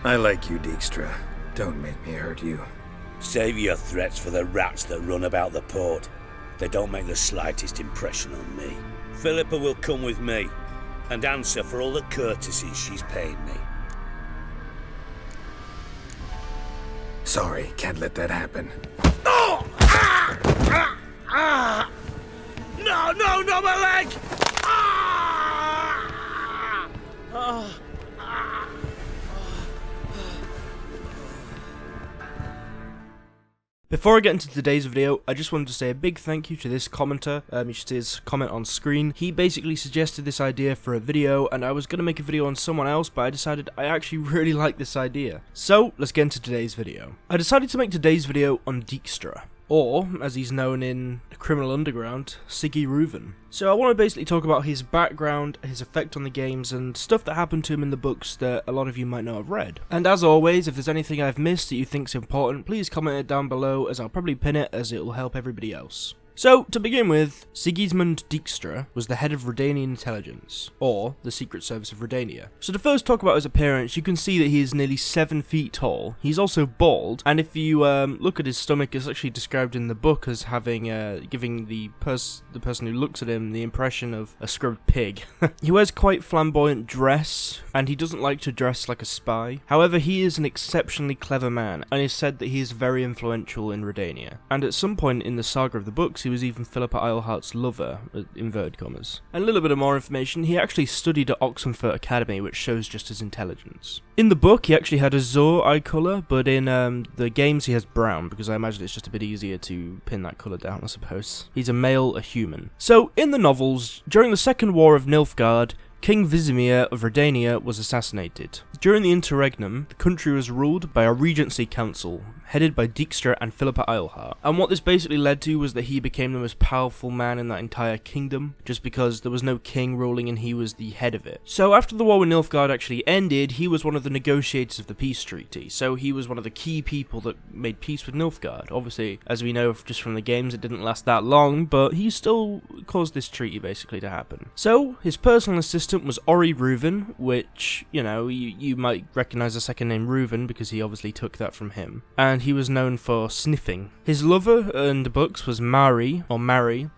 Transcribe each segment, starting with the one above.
I like you, Dijkstra. Don't make me hurt you. Save your threats for the rats that run about the port. They don't make the slightest impression on me. Philippa will come with me and answer for all the courtesies she's paid me. Sorry, can't let that happen. Oh! Ah! Ah! Ah! No, my leg! Ah! Ah! Ah! Before I get into today's video, I just wanted to say a big thank you to this commenter. You should see his comment on screen. He basically suggested this idea for a video, and I was going to make a video on someone else, but I decided I actually really like this idea. So, let's get into today's video. I decided to make today's video on Dijkstra, or, as he's known in the criminal underground, Sigi Reuven. So I want to basically talk about his background, his effect on the games, and stuff that happened to him in the books that a lot of you might not have read. And as always, if there's anything I've missed that you think's important, please comment it down below, as I'll probably pin it, as it will help everybody else. So, to begin with, Sigismund Dijkstra was the head of Redanian intelligence, or the Secret Service of Redania. So to first talk about his appearance, you can see that he is nearly 7 feet tall. He's also bald, and if you look at his stomach, it's actually described in the book as having, giving the person who looks at him the impression of a scrubbed pig. He wears quite flamboyant dress, and he doesn't like to dress like a spy. However, he is an exceptionally clever man, and it's said that he is very influential in Redania. And at some point in the saga of the books, he was even Philippa Eilhart's lover, inverted commas. And a little bit of more information, he actually studied at Oxenfurt Academy, which shows just his intelligence. In the book, he actually had a Azure eye colour, but in the games he has brown, because I imagine it's just a bit easier to pin that colour down, I suppose. He's a male, a human. So, in the novels, during the Second War of Nilfgaard, King Vizimir of Redania was assassinated. During the interregnum, the country was ruled by a regency council, headed by Dijkstra and Philippa Eilhart. And what this basically led to was that he became the most powerful man in that entire kingdom, just because there was no king ruling and he was the head of it. So after the war with Nilfgaard actually ended, he was one of the negotiators of the peace treaty. So he was one of the key people that made peace with Nilfgaard. Obviously, as we know just from the games, it didn't last that long, but he still caused this treaty basically to happen. So his personal assistant was Sigi Reuven, which, you know, you might recognize the second name Reuven because he obviously took that from him. And he was known for sniffing. His lover in the books was Mari,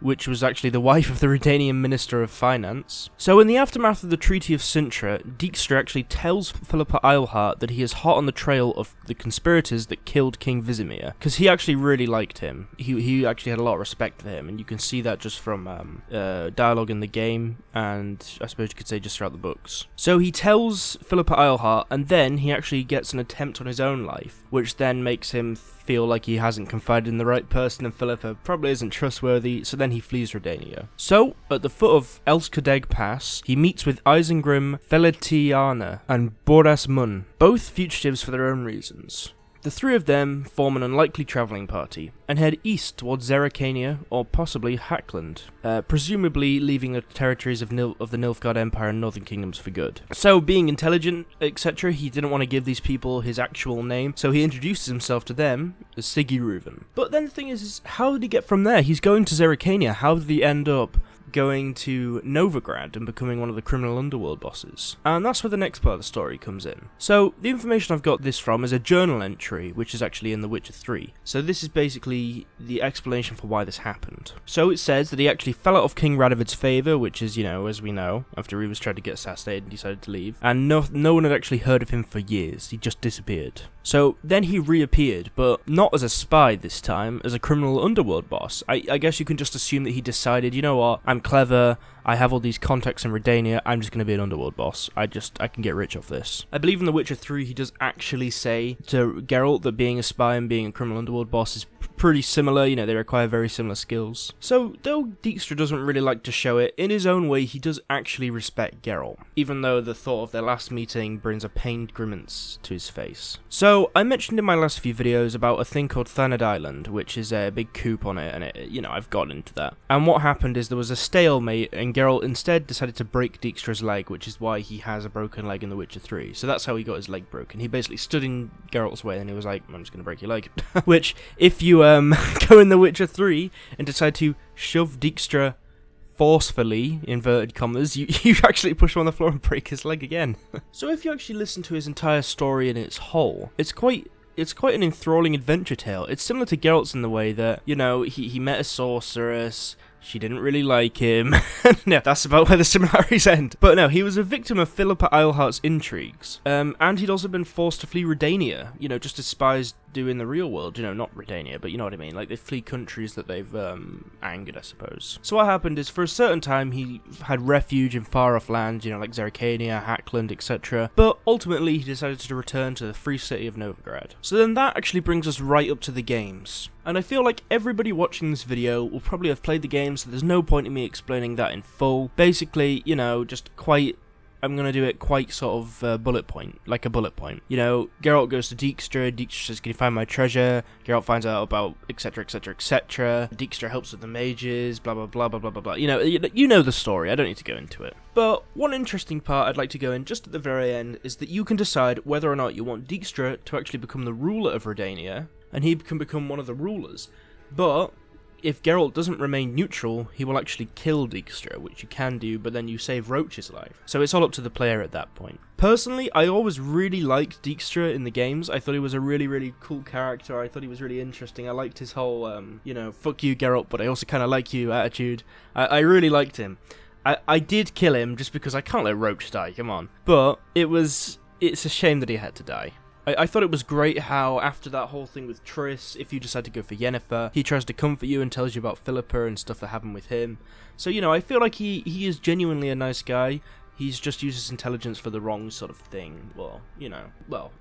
which was actually the wife of the Redanian Minister of Finance. So in the aftermath of the Treaty of Sintra, Dijkstra actually tells Philippa Eilhart that he is hot on the trail of the conspirators that killed King Vizimir, because he actually really liked him. He actually had a lot of respect for him, and you can see that just from dialogue in the game, and I suppose you could say just throughout the books. So he tells Philippa Eilhart, and then he actually gets an attempt on his own life, which then makes him feel like he hasn't confided in the right person and Philippa probably isn't trustworthy, so then he flees Redania. So, at the foot of Elskadeg Pass, he meets with Isengrim, Feletiana, and Boras Mun, both fugitives for their own reasons. The three of them form an unlikely travelling party, and head east towards Zeracania, or possibly Hackland, presumably leaving the territories of the Nilfgaard Empire and Northern Kingdoms for good. So, being intelligent, etc., he didn't want to give these people his actual name, so he introduces himself to them as Sigi Reuven. But then the thing is, how did he get from there? He's going to Zeracania, how did he end up going to Novigrad and becoming one of the criminal underworld bosses? And that's where the next part of the story comes in. So, the information I've got this from is a journal entry, which is actually in The Witcher 3. So this is basically the explanation for why this happened. So it says that he actually fell out of King Radovid's favour, which is, you know, as we know, after he was trying to get assassinated and decided to leave, and no one had actually heard of him for years. He just disappeared. So then he reappeared, but not as a spy this time, as a criminal underworld boss. I guess you can just assume that he decided, you know what, I'm clever, I have all these contacts in Redania, I'm just going to be an underworld boss. I can get rich off this. I believe in The Witcher 3 he does actually say to Geralt that being a spy and being a criminal underworld boss is pretty similar, you know, they require very similar skills. So, though Dijkstra doesn't really like to show it, in his own way he does actually respect Geralt, even though the thought of their last meeting brings a pained grimace to his face. So, I mentioned in my last few videos about a thing called Thanad Island, which is a big coup on it, and you know, I've gotten into that. And what happened is there was a stalemate, and Geralt instead decided to break Dijkstra's leg, which is why he has a broken leg in The Witcher 3. So that's how he got his leg broken. He basically stood in Geralt's way, and he was like, I'm just going to break your leg. Which, if you go in The Witcher 3 and decide to shove Dijkstra forcefully, inverted commas, you actually push him on the floor and break his leg again. So if you actually listen to his entire story in its whole, it's quite an enthralling adventure tale. It's similar to Geralt's in the way that, you know, he met a sorceress, she didn't really like him. No, that's about where the similarities end. But no, he was a victim of Philippa Eilhart's intrigues. And he'd also been forced to flee Redania, you know, just as spies do in the real world. You know, not Redania, but you know what I mean. Like, they flee countries that they've angered, I suppose. So what happened is, for a certain time, he had refuge in far-off lands, you know, like Zerrikania, Hackland, etc. But ultimately, he decided to return to the free city of Novigrad. So then that actually brings us right up to the games. And I feel like everybody watching this video will probably have played the game, so there's no point in me explaining that in full. Basically, you know, I'm going to do it quite sort of bullet point, like a bullet point. You know, Geralt goes to Dijkstra, Dijkstra says, can you find my treasure? Geralt finds out about etc, etc, etc. Dijkstra helps with the mages, blah, blah, blah, blah, blah, blah, blah. You know the story, I don't need to go into it. But one interesting part I'd like to go in just at the very end is that you can decide whether or not you want Dijkstra to actually become the ruler of Redania, and he can become one of the rulers. But if Geralt doesn't remain neutral, he will actually kill Dijkstra, which you can do, but then you save Roach's life. So it's all up to the player at that point. Personally, I always really liked Dijkstra in the games. I thought he was a really, really cool character. I thought he was really interesting. I liked his whole, you know, fuck you, Geralt, but I also kind of like you attitude. I really liked him. I did kill him just because I can't let Roach die, come on. But it's a shame that he had to die. I thought it was great how, after that whole thing with Triss, if you decide to go for Yennefer, he tries to comfort you and tells you about Philippa and stuff that happened with him. So, you know, I feel like he is genuinely a nice guy. He's just used his intelligence for the wrong sort of thing. Well, you know,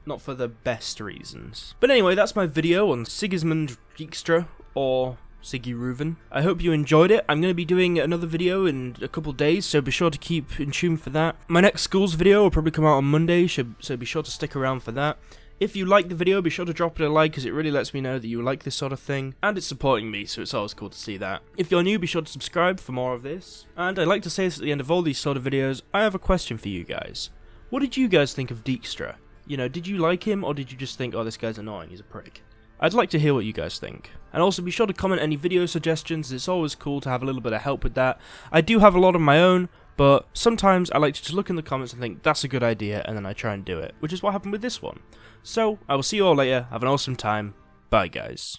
not for the best reasons. But anyway, that's my video on Sigismund Dijkstra, or Sigi Reuven. I hope you enjoyed it. I'm going to be doing another video in a couple days, so be sure to keep in tune for that. My next schools video will probably come out on Monday, so be sure to stick around for that. If you like the video, be sure to drop it a like, because it really lets me know that you like this sort of thing, and it's supporting me, so it's always cool to see that. If you're new, be sure to subscribe for more of this. And I like to say this at the end of all these sort of videos, I have a question for you guys. What did you guys think of Dijkstra? You know, did you like him, or did you just think, oh, this guy's annoying, he's a prick? I'd like to hear what you guys think. And also be sure to comment any video suggestions, it's always cool to have a little bit of help with that. I do have a lot of my own, but sometimes I like to just look in the comments and think, that's a good idea, and then I try and do it, which is what happened with this one. So, I will see you all later, have an awesome time, bye guys.